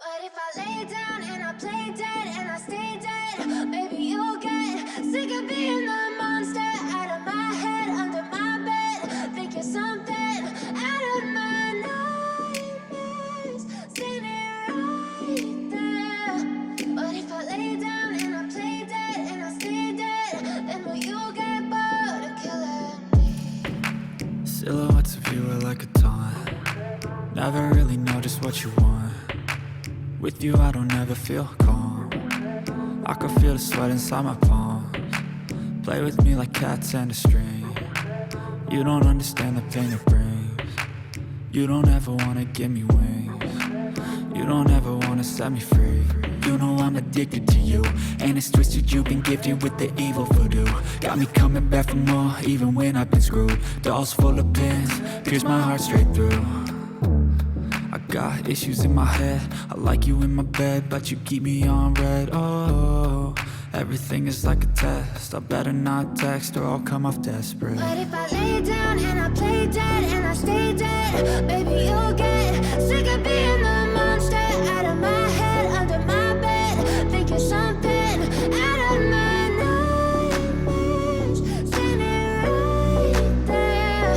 But if I lay down and I play dead and I stay dead, maybe you'll get sick of being the monster out of my head, under my bed. Think you're something out of my nightmares, standing right there. But if I lay down and I play dead and I stay dead, then will you get bored of killing me? Silhouettes of you are like a taunt. Never really know just what you want. With you I don't ever feel calm. I can feel the sweat inside my palms. Play with me like cats and a string. You don't understand the pain it brings. You don't ever wanna give me wings. You don't ever wanna set me free. You know I'm addicted to you, and it's twisted, you've been gifted with the evil voodoo. Got me coming back for more, even when I've been screwed. Dolls full of pins, pierce my heart straight through. I got issues in my head, I like you in my bed, but you keep me on red. Oh, everything is like a test, I better not text or I'll come off desperate. But if I lay down and I play dead and I stay dead, baby you'll get sick of being the monster out of my head, under my bed. Think you're something out of my nightmares, standing right there.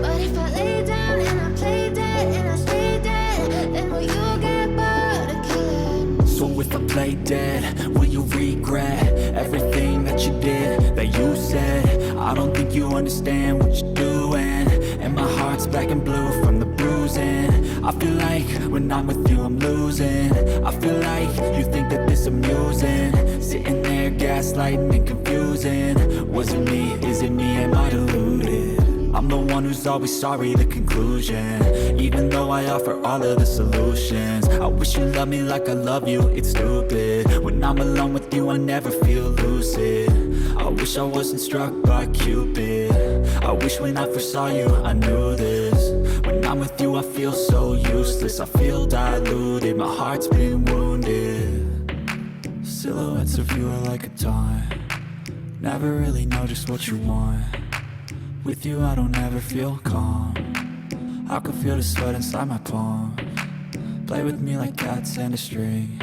But if I lay down and I play dead and I stay dead, then will you get bored of killing me? So if I play dead, will you regret everything that you did, that you said? I don't think you understand what you're doing, and my heart's black and blue from the bruising. I feel like when I'm with you I'm losing. I feel like you think that this amusing, sitting there gaslighting and confusing. Was it me? Is it me? Am I deluded? I'm the one who's always sorry, the conclusion, even though I offer all of the solutions. I wish you loved me like I love you, it's stupid. When I'm alone with you I never feel lucid. I wish I wasn't struck by Cupid. I wish when I first saw you I knew this. When I'm with you I feel so useless, I feel diluted, my heart's been wounded. Silhouettes of you are like a taunt. Never really know just what you want. With you I don't ever feel calm. I can feel the sweat inside my palms. Play with me like cats and a string.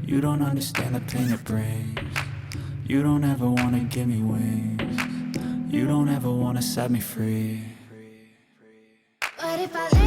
You don't understand the pain it brings. You don't ever wanna give me wings. You don't ever wanna set me free. But if I